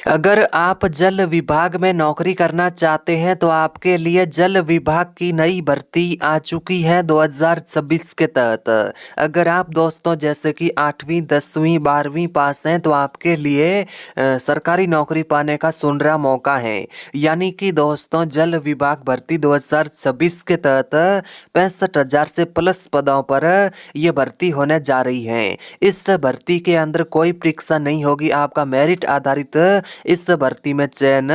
अगर आप जल विभाग में नौकरी करना चाहते हैं तो आपके लिए जल विभाग की नई भर्ती आ चुकी है 2026 के तहत। अगर आप दोस्तों जैसे कि 8वीं 10वीं 12वीं पास हैं तो आपके लिए सरकारी नौकरी पाने का सुनहरा मौका है। यानी कि दोस्तों जल विभाग भर्ती 2026 के तहत 65,000 से प्लस पदों पर यह भर्ती होने जा रही है। इस भर्ती के अंदर कोई परीक्षा नहीं होगी, आपका मेरिट आधारित इस भर्ती में चयन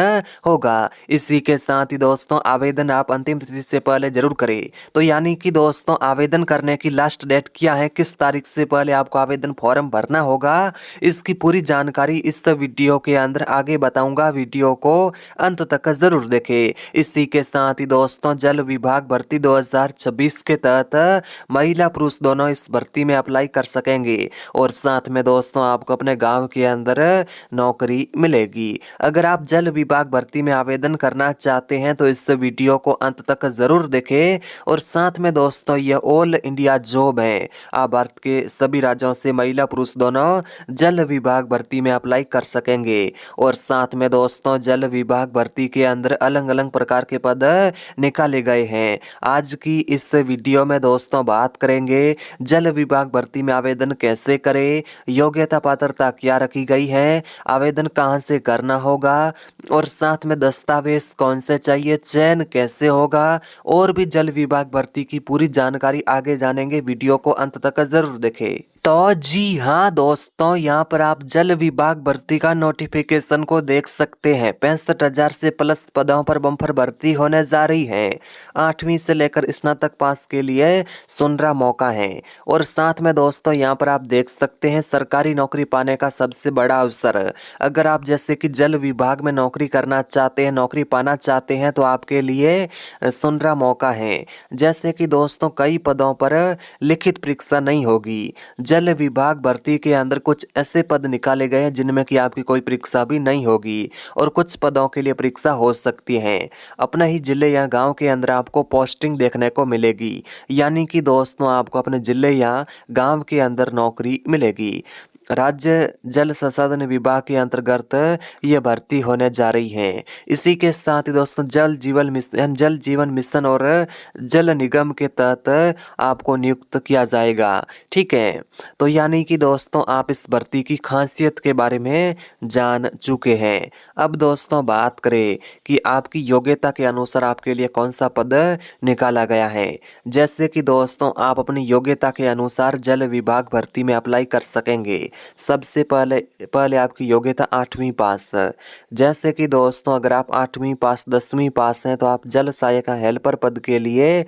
होगा। इसी के साथ ही दोस्तों आवेदन आप अंतिम तिथि से पहले जरूर करें। तो यानी कि दोस्तों आवेदन करने की लास्ट डेट क्या है, किस तारीख से पहले आपको आवेदन फॉर्म भरना होगा, इसकी पूरी जानकारी इस वीडियो के अंदर आगे बताऊंगा। वीडियो को अंत तक जरूर देखें। इसी के साथ ही दोस्तों जल विभाग भर्ती 2026 के तहत महिला पुरुष दोनों इस भर्ती में अप्लाई कर सकेंगे और साथ में दोस्तों आपको अपने गांव के अंदर नौकरी मिलेगी। अगर आप जल विभाग भर्ती में आवेदन करना चाहते हैं तो इस वीडियो को अंत तक जरूर देखें। और साथ में दोस्तों यह ऑल इंडिया जॉब है, आप भारत के सभी राज्यों से महिला पुरुष दोनों जल विभाग भर्ती में अप्लाई कर सकेंगे। और साथ में दोस्तों जल विभाग भर्ती के अंदर अलग अलग प्रकार के पद निकाले गए हैं। आज की इस वीडियो में दोस्तों बात करेंगे जल विभाग भर्ती में आवेदन कैसे करें, योग्यता पात्रता क्या रखी गई है, आवेदन कहाँ से करना होगा और साथ में दस्तावेज कौन से चाहिए, चयन कैसे होगा और भी जल विभाग भर्ती की पूरी जानकारी आगे जानेंगे। वीडियो को अंत तक जरूर देखें। तो जी हाँ दोस्तों, यहाँ पर आप जल विभाग भर्ती का नोटिफिकेशन को देख सकते हैं। 65,000 से प्लस पदों पर बम्पर भर्ती होने जा रही है। 8वीं से लेकर स्नातक पास के लिए सुनहरा मौका है। और साथ में दोस्तों यहाँ पर आप देख सकते हैं सरकारी नौकरी पाने का सबसे बड़ा अवसर। अगर आप जैसे कि जल विभाग में नौकरी करना चाहते हैं, नौकरी पाना चाहते हैं तो आपके लिए सुनहरा मौका है। जैसे कि दोस्तों कई पदों पर लिखित परीक्षा नहीं होगी। जल विभाग भर्ती के अंदर कुछ ऐसे पद निकाले गए हैं जिनमें कि आपकी कोई परीक्षा भी नहीं होगी और कुछ पदों के लिए परीक्षा हो सकती है। अपने ही जिले या गांव के अंदर आपको पोस्टिंग देखने को मिलेगी। यानी कि दोस्तों आपको अपने जिले या गांव के अंदर नौकरी मिलेगी। राज्य जल संसाधन विभाग के अंतर्गत ये भर्ती होने जा रही है। इसी के साथ ही दोस्तों जल जीवन मिशन और जल निगम के तहत आपको नियुक्त किया जाएगा। ठीक है, तो यानी कि दोस्तों आप इस भर्ती की खासियत के बारे में जान चुके हैं। अब दोस्तों बात करें कि आपकी योग्यता के अनुसार आपके लिए कौन सा पद निकाला गया है। जैसे कि दोस्तों आप अपनी योग्यता के अनुसार जल विभाग भर्ती में अप्लाई कर सकेंगे। सबसे पहले पहले आपकी योग्यता 8वीं पास है। जैसे कि दोस्तों अगर आप 8वीं पास 10वीं पास हैं तो आप जल सहायक हेल्पर पद के लिए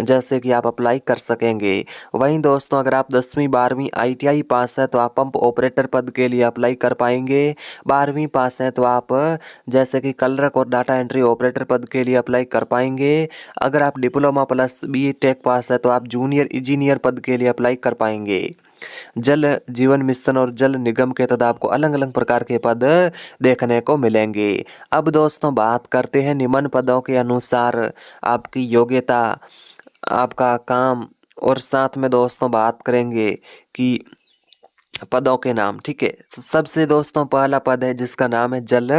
जैसे कि आप अप्लाई कर सकेंगे। वहीं दोस्तों अगर आप 10वीं 12वीं ITI पास है तो आप पंप ऑपरेटर पद के लिए अप्लाई कर पाएंगे। 12वीं पास हैं तो आप जैसे कि कलरक और डाटा एंट्री ऑपरेटर पद के लिए अप्लाई कर पाएंगे। अगर आप डिप्लोमा प्लस BTech पास है तो आप जूनियर इंजीनियर पद के लिए अप्लाई कर पाएंगे। जल जीवन मिशन और जल निगम के तहत आपको अलग अलग प्रकार के पद देखने को मिलेंगे। अब दोस्तों बात करते हैं निम्न पदों के अनुसार आपकी योग्यता, आपका काम और साथ में दोस्तों बात करेंगे कि पदों के नाम। ठीक है, तो सबसे दोस्तों पहला पद है जिसका नाम है जल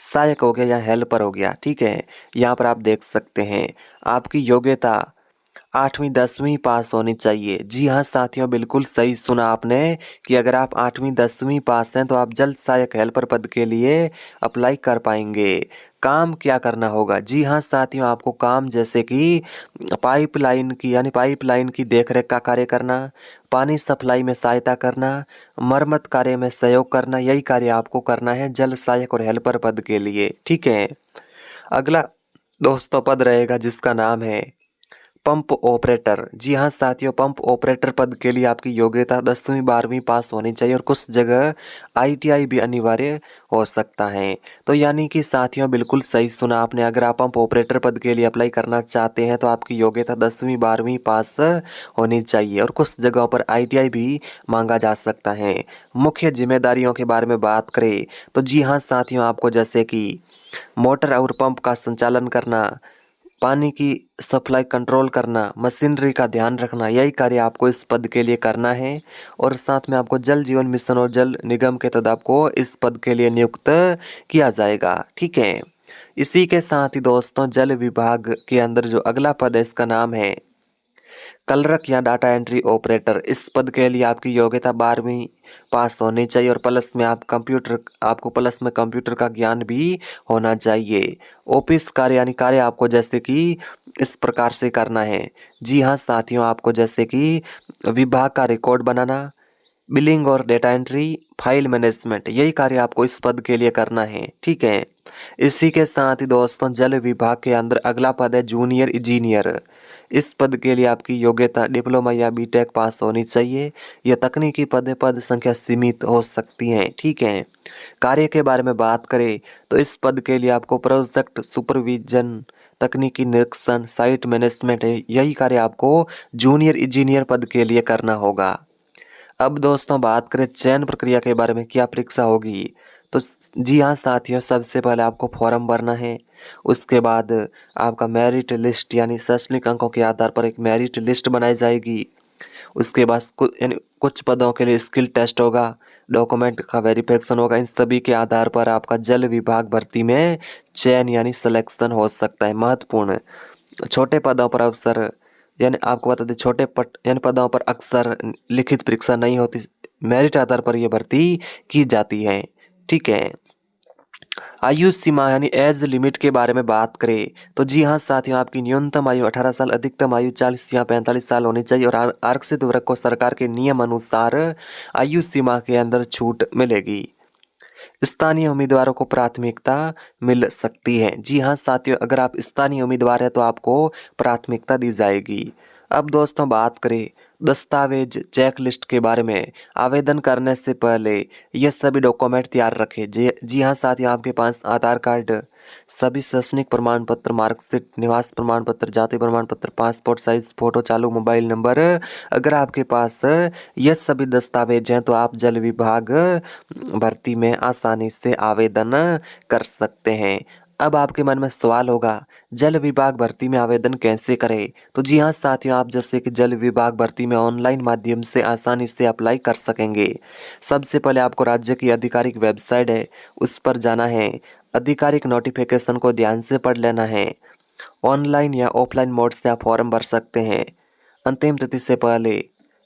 सहायक हो गया या हेल्पर हो गया। ठीक है, यहाँ पर आप देख सकते हैं आपकी योग्यता 8वीं 10वीं पास होनी चाहिए। जी हाँ साथियों, बिल्कुल सही सुना आपने कि अगर आप 8वीं 10वीं पास हैं तो आप जल सहायक हेल्पर पद के लिए अप्लाई कर पाएंगे। काम क्या करना होगा? जी हाँ साथियों, आपको काम जैसे कि पाइपलाइन की देखरेख का कार्य करना, पानी सप्लाई में सहायता करना, मरम्मत कार्य में सहयोग करना, यही कार्य आपको करना है जल सहायक और हेल्पर पद के लिए। ठीक है, अगला दोस्तों पद रहेगा जिसका नाम है पंप ऑपरेटर। जी हाँ साथियों, पंप ऑपरेटर पद के लिए आपकी योग्यता 10वीं 12वीं पास होनी चाहिए और कुछ जगह ITI भी अनिवार्य हो सकता है। तो यानी कि साथियों बिल्कुल सही सुना आपने, अगर आप पंप ऑपरेटर पद के लिए अप्लाई करना चाहते हैं तो आपकी योग्यता 10वीं 12वीं पास होनी चाहिए और कुछ जगहों पर ITI भी मांगा जा सकता है। मुख्य जिम्मेदारियों के बारे में बात करें तो जी हाँ साथियों, आपको जैसे कि मोटर और पंप का संचालन करना, पानी की सप्लाई कंट्रोल करना, मशीनरी का ध्यान रखना, यही कार्य आपको इस पद के लिए करना है। और साथ में आपको जल जीवन मिशन और जल निगम के तहत आपको इस पद के लिए नियुक्त किया जाएगा। ठीक है। इसी के साथ ही दोस्तों जल विभाग के अंदर जो अगला पद है इसका नाम है कलरक या डाटा एंट्री ऑपरेटर। इस पद के लिए आपकी योग्यता 12वीं पास होनी चाहिए और प्लस में आपको प्लस में कंप्यूटर का ज्ञान भी होना चाहिए। ऑफिस कार्य यानी कार्य आपको जैसे कि इस प्रकार से करना है। जी हाँ साथियों, आपको जैसे कि विभाग का रिकॉर्ड बनाना, बिलिंग और डेटा एंट्री, फाइल मैनेजमेंट, यही कार्य आपको इस पद के लिए करना है। ठीक है। इसी के साथ ही दोस्तों जल विभाग के अंदर अगला पद है जूनियर इंजीनियर। इस पद के लिए आपकी योग्यता डिप्लोमा या बीटेक पास होनी चाहिए। यह तकनीकी पद संख्या सीमित हो सकती है। ठीक है। कार्य के बारे में बात करें तो इस पद के लिए आपको प्रोजेक्ट सुपरविजन, तकनीकी निरीक्षण, साइट मैनेजमेंट है, यही कार्य आपको जूनियर इंजीनियर पद के लिए करना होगा। अब दोस्तों बात करें चयन प्रक्रिया के बारे में, क्या परीक्षा होगी। तो जी हाँ साथियों, सबसे पहले आपको फॉर्म भरना है। उसके बाद आपका मेरिट लिस्ट यानी शैक्षणिक अंकों के आधार पर एक मेरिट लिस्ट बनाई जाएगी। उसके बाद कुछ पदों के लिए स्किल टेस्ट होगा, डॉक्यूमेंट का वेरिफिकेशन होगा। इन सभी के आधार पर आपका जल विभाग भर्ती में चयन यानी सिलेक्शन हो सकता है। महत्वपूर्ण, छोटे पदों पर अवसर यानी आपको बता दें छोटे यानी पदों पर अक्सर लिखित परीक्षा नहीं होती, मेरिट आधार पर यह भर्ती की जाती है। ठीक है। आयु सीमा यानी एज लिमिट के बारे में बात करें तो जी हाँ साथियों, आपकी न्यूनतम आयु 18 साल, अधिकतम आयु 40 या 45 साल होनी चाहिए और आरक्षित वर्ग को सरकार के नियम अनुसार आयु सीमा के अंदर छूट मिलेगी। स्थानीय उम्मीदवारों को प्राथमिकता मिल सकती है। जी हाँ साथियों, अगर आप स्थानीय उम्मीदवार हैं तो आपको प्राथमिकता दी जाएगी। अब दोस्तों बात करें दस्तावेज चेकलिस्ट के बारे में। आवेदन करने से पहले ये सभी डॉक्यूमेंट तैयार रखें। जी हाँ साथियों, आपके पास आधार कार्ड, सभी शैक्षणिक प्रमाण पत्र, मार्कशीट, निवास प्रमाण पत्र, जाति प्रमाण पत्र, पासपोर्ट साइज फोटो, चालू मोबाइल नंबर, अगर आपके पास ये सभी दस्तावेज हैं तो आप जल विभाग भर्ती में आसानी से आवेदन कर सकते हैं। अब आपके मन में सवाल होगा जल विभाग भर्ती में आवेदन कैसे करें। तो जी हाँ साथियों, आप जैसे कि जल विभाग भर्ती में ऑनलाइन माध्यम से आसानी से अप्लाई कर सकेंगे। सबसे पहले आपको राज्य की आधिकारिक वेबसाइट है उस पर जाना है। आधिकारिक नोटिफिकेशन को ध्यान से पढ़ लेना है। ऑनलाइन या ऑफलाइन मोड से आप फॉर्म भर सकते हैं। अंतिम तिथि से पहले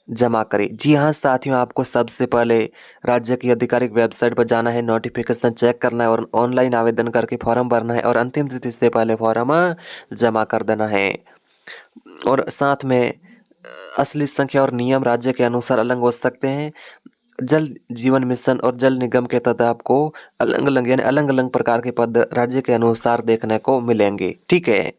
जमा करें। जी हाँ साथियों, आपको सबसे पहले राज्य की आधिकारिक वेबसाइट पर जाना है, नोटिफिकेशन चेक करना है और ऑनलाइन आवेदन करके फॉर्म भरना है और अंतिम तिथि से पहले फॉर्म जमा कर देना है। और साथ में असली संख्या और नियम राज्य के अनुसार अलग हो सकते हैं। जल जीवन मिशन और जल निगम के तहत आपको अलग अलग यानी अलग अलग प्रकार के पद राज्य के अनुसार देखने को मिलेंगे। ठीक है।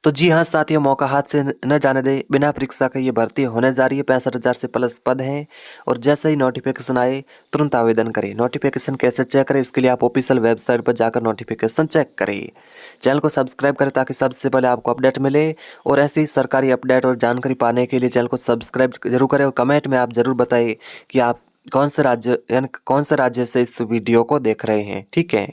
तो जी हाँ साथियों, मौका हाथ से न जाने दे। बिना परीक्षा के ये भर्ती होने जा रही है। 65,000 से प्लस पद हैं और जैसे ही नोटिफिकेशन आए तुरंत आवेदन करें। नोटिफिकेशन कैसे चेक करें, इसके लिए आप ऑफिशियल वेबसाइट पर जाकर नोटिफिकेशन चेक करें। चैनल को सब्सक्राइब करें ताकि सबसे पहले आपको अपडेट मिले और ऐसी ही सरकारी अपडेट और जानकारी पाने के लिए चैनल को सब्सक्राइब जरूर करें और कमेंट में आप जरूर बताइए कि आप कौन से राज्य से इस वीडियो को देख रहे हैं। ठीक है।